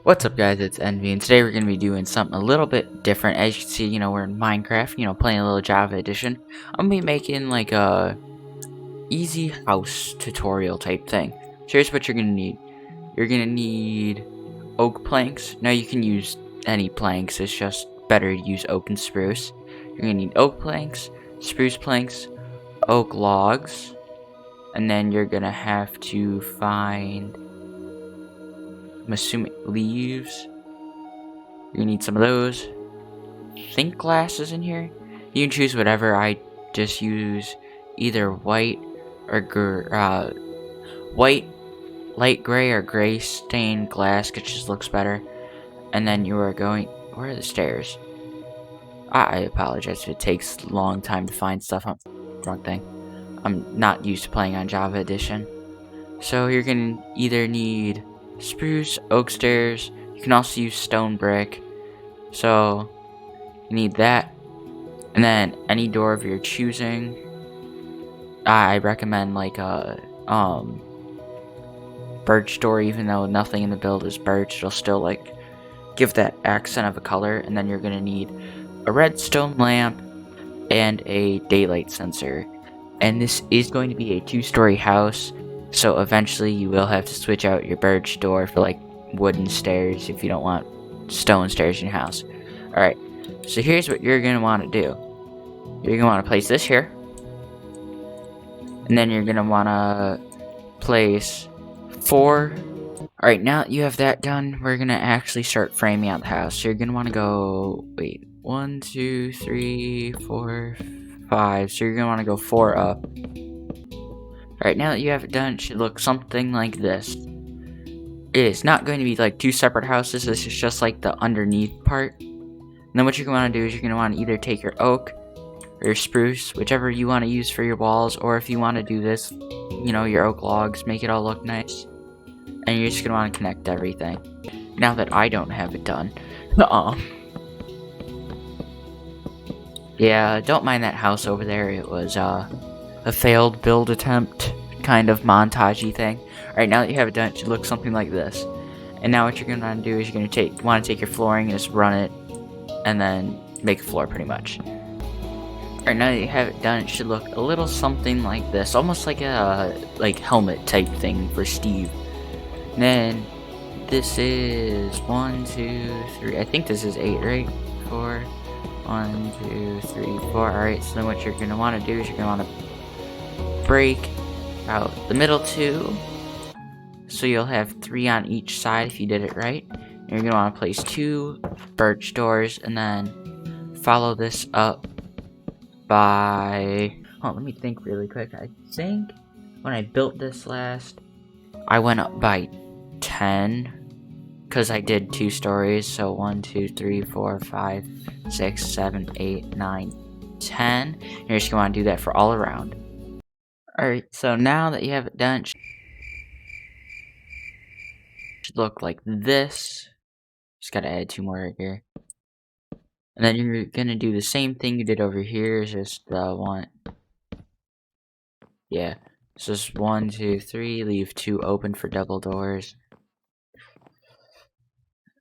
What's up, guys? It's Envy, and today we're going to be doing something a little bit different. As you can see, we're in Minecraft, playing a little Java edition. I'm going to be making like a easy house tutorial type thing. So here's what you're going to need. You're going to need oak planks. Now you can use any planks, it's just better to use oak and spruce. You're going to need oak planks, spruce planks, oak logs, and then you're going to have to find, I'm assuming, leaves. You're going to need some of those. Think glasses in here. You can choose whatever. I just use either white or white, light gray or gray stained glass, which just looks better. And then you are going. Where are the stairs? I apologize if it takes a long time to find stuff. Wrong thing. I'm not used to playing on Java Edition. So you're gonna either need spruce, oak stairs. You can also use stone brick. So you need that. And then any door of your choosing. I recommend like a birch door, even though nothing in the build is birch, it'll still like give that accent of a color. And then you're gonna need a redstone lamp and a daylight sensor. And this is going to be a 2-story house, so eventually you will have to switch out your birch door for like wooden stairs if you don't want stone stairs in your house. Alright, so here's what you're gonna want to do. You're gonna want to place this here, and then you're gonna want to place 4. Alright, now that you have that done, we're gonna actually start framing out the house. So you're gonna want to go, wait, 1, 2, 3, 4, 5. So you're gonna want to go 4 up. Alright, now that you have it done, it should look something like this. It is not going to be like 2 separate houses, this is just like the underneath part. And then what you're going to want to do is you're going to want to either take your oak or your spruce, whichever you want to use for your walls, or if you want to do this, your oak logs, make it all look nice. And you're just going to want to connect everything. Now that I don't have it done. Yeah, don't mind that house over there, it was a failed build attempt kind of montagey thing. Alright, now that you have it done, it should look something like this. And now what you're going to want to do is you're going to want to take your flooring and just run it, and then make a floor pretty much. Alright, now that you have it done, it should look a little something like this, almost like a helmet type thing for Steve. And then this is 1, 2, 3. I think this is 8, right? 4. 1, 2, 3, 4. Alright, so then what you're gonna want to do is you're gonna want to break out the middle 2. So you'll have 3 on each side if you did it right. And you're gonna want to place 2 birch doors, and then follow this up by. Oh, let me think really quick. I think when I built this last, I went up by 10. Because I did 2 stories, so 1, 2, 3, 4, 5, 6, 7, 8, 9, 10. You're just gonna want to do that for all around. Alright, so now that you have it done, it should look like this. Just gotta add 2 more right here. And then you're gonna do the same thing you did over here, just one. Yeah, so just 1, 2, 3, leave 2 open for double doors.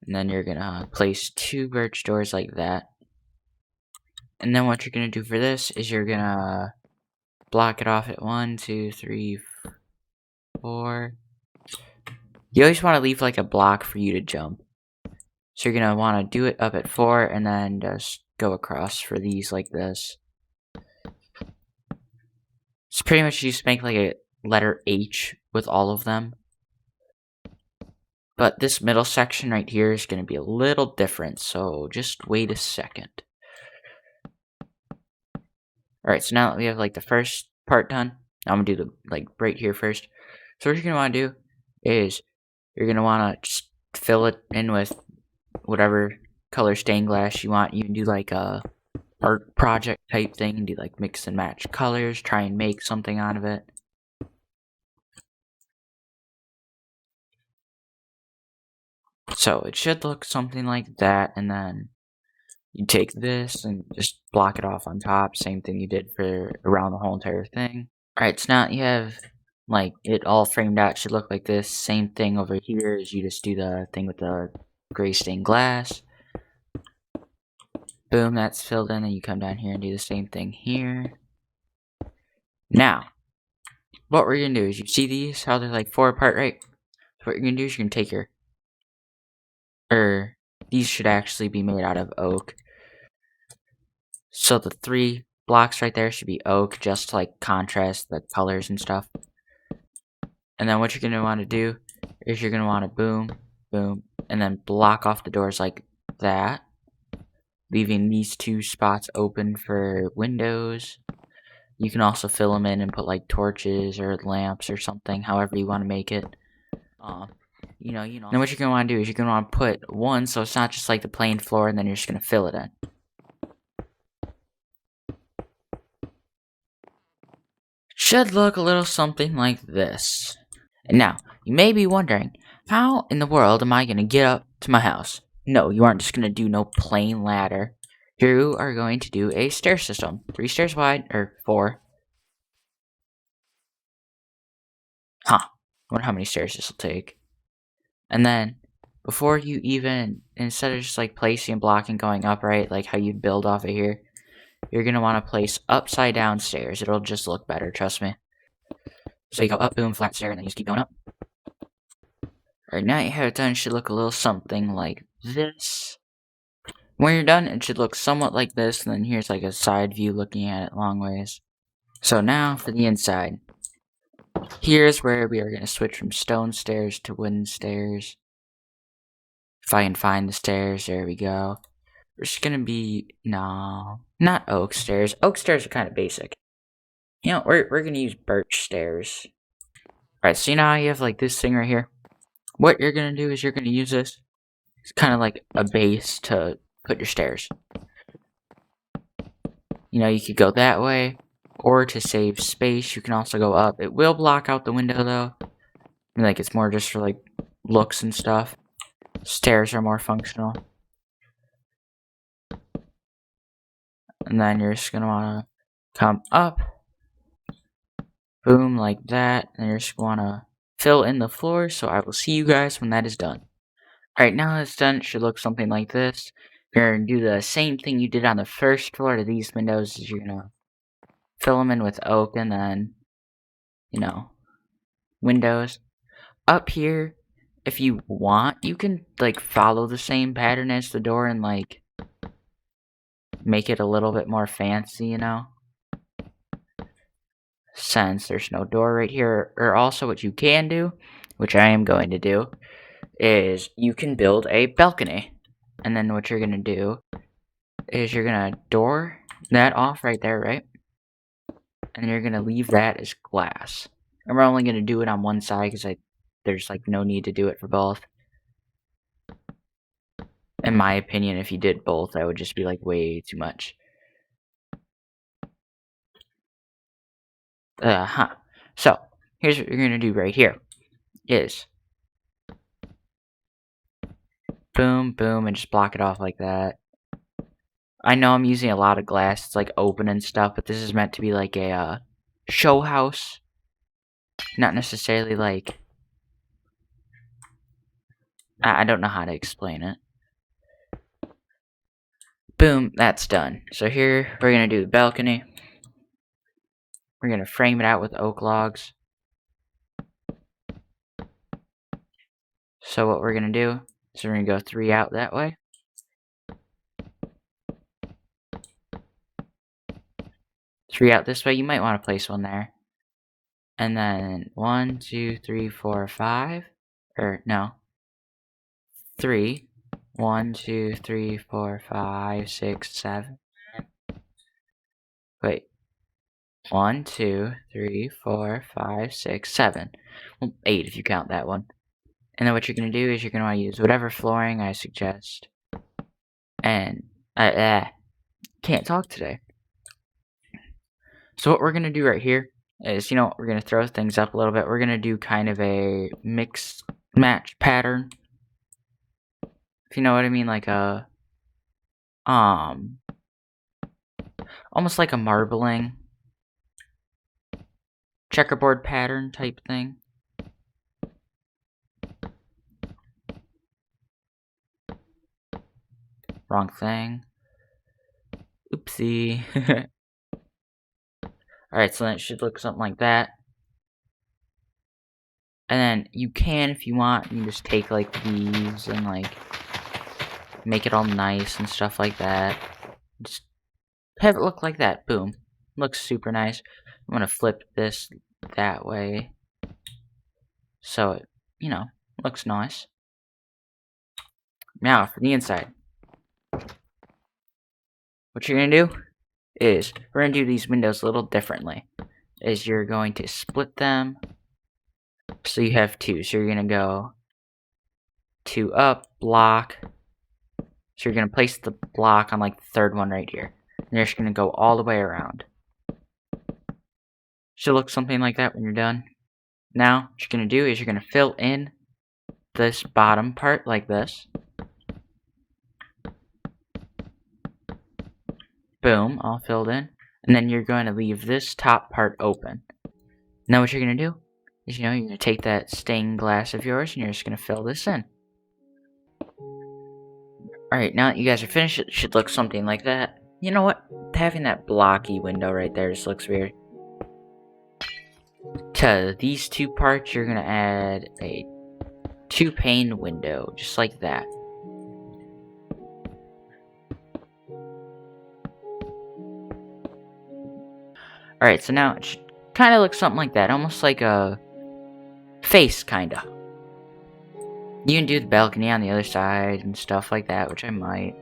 And then you're gonna place 2 birch doors like that. And then what you're gonna do for this is you're gonna block it off at 1, 2, 3, 4. You always want to leave like a block for you to jump. So you're gonna want to do it up at 4, and then just go across for these like this. So pretty much you just make like a letter H with all of them. But this middle section right here is going to be a little different, so just wait a second. Alright, so now that we have like the first part done, I'm going to do the right here first. So what you're going to want to do is you're going to want to just fill it in with whatever color stained glass you want. You can do like a art project type thing and do like mix and match colors, try and make something out of it. So it should look something like that, and then you take this and just block it off on top, same thing you did for around the whole entire thing. Alright, so now you have like it all framed out, it should look like this. Same thing over here is you just do the thing with the gray stained glass. Boom, that's filled in, and you come down here and do the same thing here. Now, what we're gonna do is, you see these, how they're like 4 apart, right? So what you're gonna do is you're gonna take your, these should actually be made out of oak. So the 3 blocks right there should be oak, just to like contrast the colors and stuff. And then what you're gonna want to do is you're gonna want to boom, boom, and then block off the doors like that, leaving these 2 spots open for windows. You can also fill them in and put like torches or lamps or something, however you want to make it. Then what you're gonna want to do is you're gonna want to put one, so it's not just like the plain floor, and then you're just gonna fill it in. Should look a little something like this. And now, you may be wondering, how in the world am I gonna get up to my house? No, you aren't just gonna do no plain ladder. You are going to do a stair system. 3 stairs wide, or 4. Huh. I wonder how many stairs this will take. And then, before you even, instead of just like placing a block and going up, right, like how you'd build off of here, you're going to want to place upside down stairs. It'll just look better, trust me. So you go up, boom, flat stair, and then you just keep going up. Alright, now you have it done, it should look a little something like this. When you're done, it should look somewhat like this, and then here's like a side view looking at it long ways. So now for the inside. Here's where we are going to switch from stone stairs to wooden stairs. If I can find the stairs, there we go. We're just going to be, no, not oak stairs. Oak stairs are kind of basic. You know, we're going to use birch stairs. Alright, so you know how you have like this thing right here? What you're going to do is you're going to use this. It's kind of like a base to put your stairs. You know, you could go that way. Or to save space, you can also go up. It will block out the window though. I mean, like, it's more just for like looks and stuff. Stairs are more functional. And then you're just gonna wanna come up. Boom, like that. And you're just gonna fill in the floor. So I will see you guys when that is done. Alright, now that it's done, it should look something like this. You're gonna do the same thing you did on the first floor to these windows. Is you're gonna fill them in with oak, and then, you know, windows. Up here, if you want, you can like follow the same pattern as the door and like make it a little bit more fancy, you know, since there's no door right here. Or also what you can do, which I am going to do, is you can build a balcony. And then what you're gonna do is you're gonna door that off right there, right? And you're gonna leave that as glass. And we're only gonna do it on one side because there's like no need to do it for both. In my opinion, if you did both, that would just be like way too much. So, here's what you're gonna do right here. Is boom, boom, and just block it off like that. I know I'm using a lot of glass, it's like open and stuff, but this is meant to be like a show house. Not necessarily like, I don't know how to explain it. Boom, that's done. So here, we're gonna do the balcony. We're gonna frame it out with oak logs. So what we're gonna do is we're gonna go 3 out that way. 3 out this way. You might want to place one there. And then 1, 2, 3, 4, 5. Or no. 3. 1, 2, 3, 4, 5, 6, 7. Wait. 1, 2, 3, 4, 5, 6, 7. Well, 8 if you count that one. And then what you're going to do is you're going to want to use whatever flooring I suggest. And, can't talk today. So what we're going to do right here is, you know, we're going to throw things up a little bit. We're going to do kind of a mix match pattern. If you know what I mean, like a, almost like a marbling checkerboard pattern type thing. Wrong thing. Oopsie. Alright, so then it should look something like that. And then you can, if you want, you just take like these and like make it all nice and stuff like that. Just have it look like that. Boom. Looks super nice. I'm gonna flip this that way. So it, looks nice. Now for the inside. What you're gonna do is we're gonna do these windows a little differently. Is you're going to split them so you have two. So you're gonna go two up, block. So you're gonna place the block on like the third one right here. And you're just gonna go all the way around. Should look something like that when you're done. Now, what you're gonna do is you're gonna fill in this bottom part like this. Boom, all filled in. And then you're going to leave this top part open. Now what you're going to do is, you're going to take that stained glass of yours and you're just going to fill this in. Alright, now that you guys are finished, it should look something like that. You know what? Having that blocky window right there just looks weird. To these two parts, you're going to add a 2-pane window, just like that. Alright, so now it should kind of look something like that, almost like a face, kinda. You can do the balcony on the other side and stuff like that, which I might.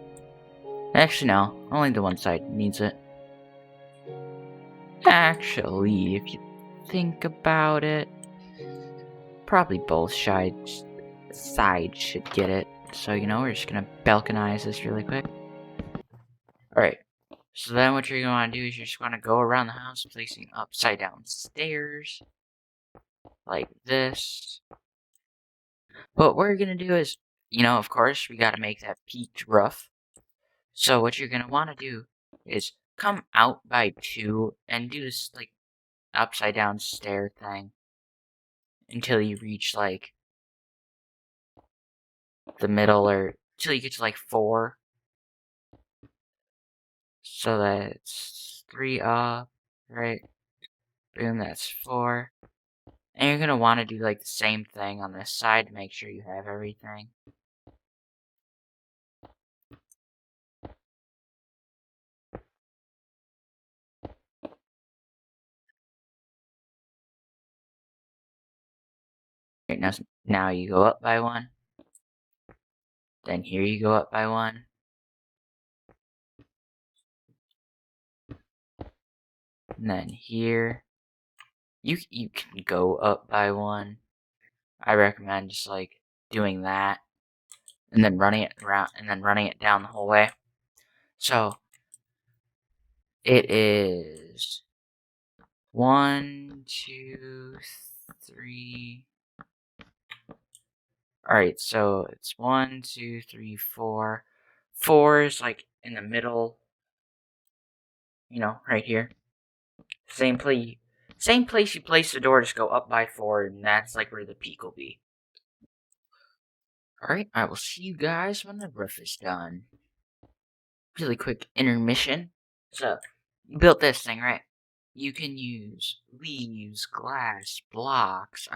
Actually, no. Only the one side needs it. Actually, if you think about it, probably both sides should get it. So, we're just gonna balconize this really quick. Alright. So then what you're gonna do is you're just gonna go around the house placing upside down stairs. Like this. What we're gonna do is, of course, we gotta make that peaked roof. So what you're gonna want to do is come out by 2 and do this like upside down stair thing until you reach like the middle, or until you get to like 4. So that's 3 up, right? Boom, that's 4. And you're gonna want to do like the same thing on this side to make sure you have everything. Right, now you go up by 1. Then here you go up by 1. And then here, you can go up by 1. I recommend just like doing that and then running it around and then running it down the whole way. So it is 1, 2, 3. Alright, so it's 1, 2, 3, 4. 4 is like in the middle, right here. Same place you place the door, just go up by 4, and that's like where the peak will be. Alright, I will see you guys when the roof is done. Really quick intermission. So, you built this thing, right? You can use leaves, glass, blocks.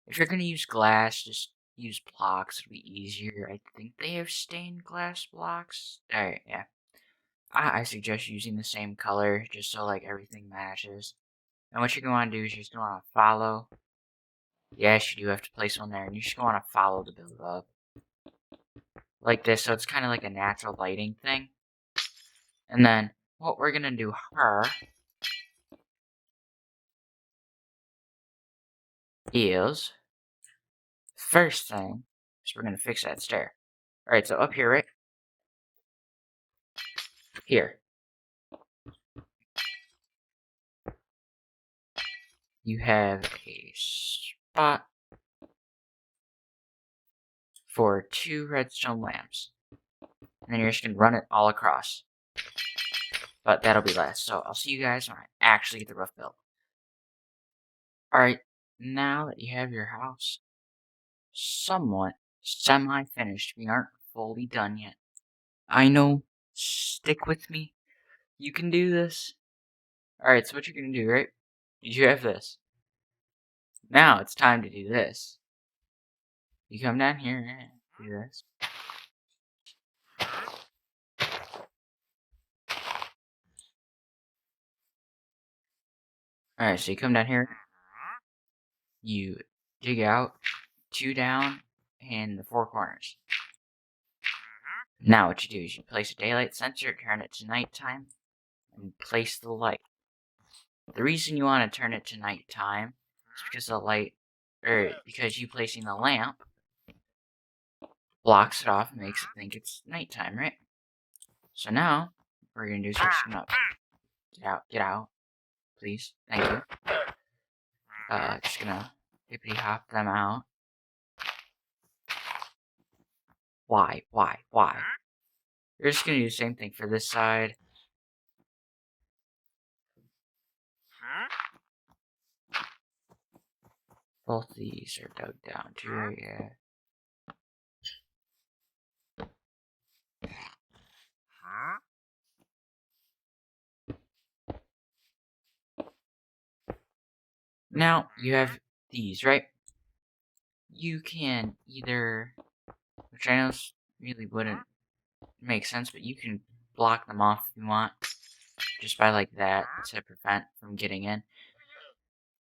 If you're gonna use glass, just use blocks. It'll be easier. I think they have stained glass blocks. Alright, yeah. I suggest using the same color, just so like everything matches. And what you're going to do is you're just going to follow. Yes, you do have to place one there, and you're just going to follow the build up. Like this, so it's kind of like a natural lighting thing. And then, what we're gonna do her is, first thing, is we're gonna fix that stair. Alright, so up here, right? Here. You have a spot for 2 redstone lamps. And then you're just gonna run it all across. But that'll be last, so I'll see you guys when I actually get the roof built. Alright, now that you have your house somewhat semi-finished, we aren't fully done yet. I know. Stick with me. You can do this. Alright, so what you're gonna do, right? You have this. Now it's time to do this. You come down here and do this. Alright, so you come down here. You dig out 2 down and the 4 corners. Now what you do is you place a daylight sensor, turn it to nighttime, and place the light. The reason you want to turn it to nighttime is because the light, because you placing the lamp blocks it off and makes it think it's nighttime, right? So now, what we're going to do is just get out, please, thank you. Just gonna hippity hop them out. Why? You're just gonna do the same thing for this side. Both these are dug down too, right? Yeah. Now, you have these, right? You can either, which I know really wouldn't make sense, but you can block them off if you want, just by like that, to prevent from getting in.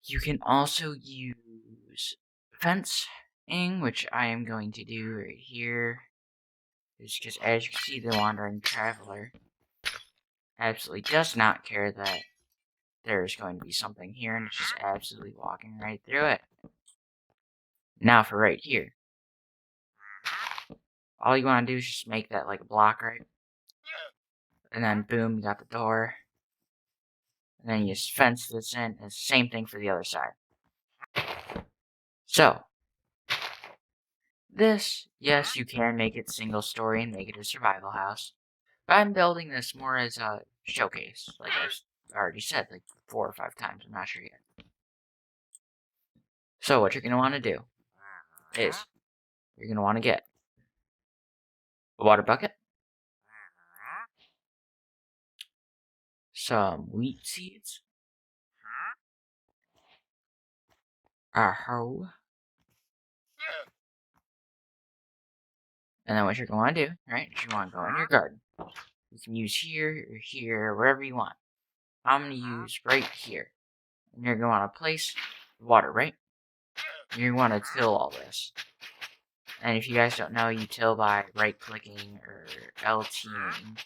You can also use fencing, which I am going to do right here. It's just, as you can see, the Wandering Traveler absolutely does not care that there's going to be something here, and it's just absolutely walking right through it. Now for right here. All you want to do is just make that like a block, right? And then boom, you got the door. And then you just fence this in, and it's the same thing for the other side. So, this, yes, you can make it single story and make it a survival house. But I'm building this more as a showcase, like I've already said, like 4 or 5 times, I'm not sure yet. So what you're going to want to do is, you're going to want to get a water bucket, some wheat seeds, a hoe, and then what you're going to want to do, right, is you want to go in your garden. You can use here, or here, wherever you want. I'm going to use right here. And you're going to want to place water, right? You're going to want to till all this. And if you guys don't know, you till by right-clicking or LTing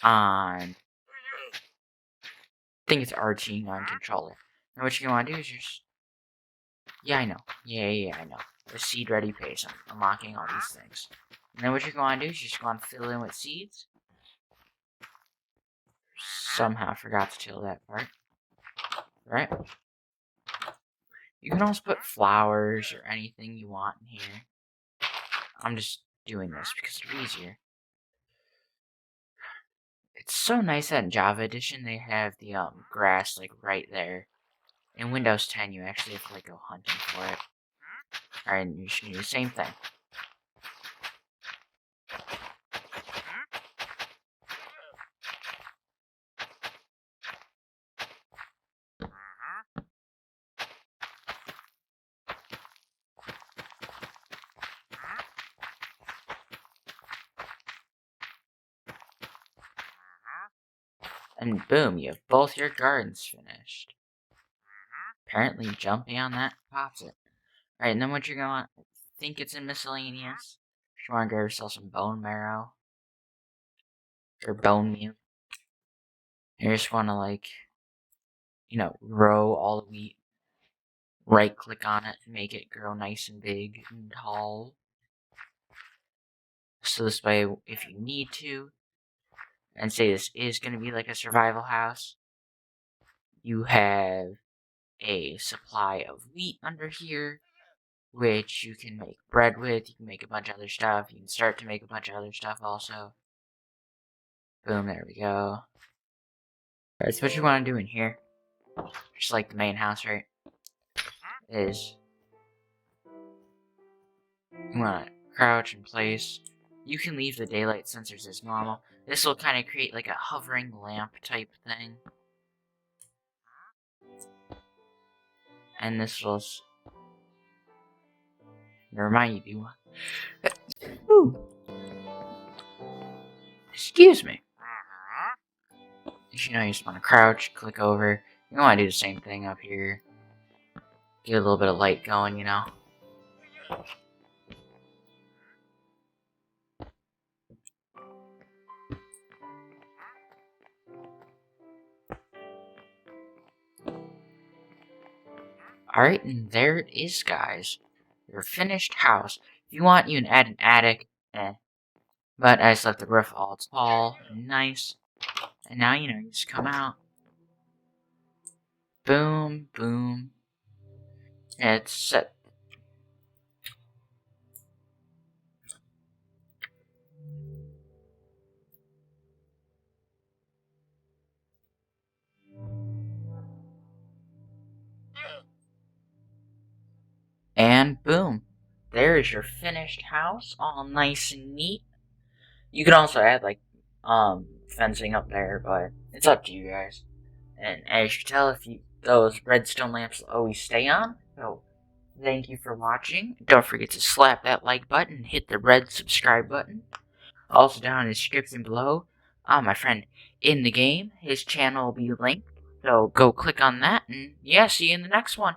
on, I think it's RTing on controller. And what you're going to want to do is just, yeah, I know. Yeah, I know. The seed ready pace. I'm unlocking all these things. And then what you're going to do is you're just going to fill in with seeds. Somehow forgot to till that part. Right? You can also put flowers or anything you want in here. I'm just doing this because it's easier. It's so nice that in Java Edition they have the grass like right there. In Windows 10 you actually have to like go hunting for it. Alright, and you should do the same thing. And boom, you have both your gardens finished. Apparently jumping on that pops it. Alright, and then what you're going to think it's in miscellaneous. If you want to grab yourself some bone marrow. Or bone meal. You just want to like, row all the wheat. Right click on it and make it grow nice and big and tall. So this way, if you need to, and say this is going to be like a survival house, you have a supply of wheat under here, which you can make bread with. You can make a bunch of other stuff. You can start to make a bunch of other stuff also. Boom, there we go. Alright, so what you want to do in here, just like the main house, right, is you want to crouch in place, you can leave the daylight sensors as normal. This will kind of create like a hovering lamp type thing. And this will remind you. Ooh. Excuse me. You know, you just want to crouch, click over. You want to do the same thing up here. Get a little bit of light going, you know. Alright, and there it is, guys. Your finished house. If you want, you can add an attic. But I just left the roof all tall and nice. And now, you know, you just come out. Boom, boom. And it's set. And boom. There is your finished house, all nice and neat. You can also add, like, fencing up there, but it's up to you guys. And as you can tell, if those redstone lamps always stay on. So, thank you for watching. Don't forget to slap that like button and hit the red subscribe button. Also down in the description below, my friend in the game, his channel will be linked. So go click on that, and yeah, see you in the next one.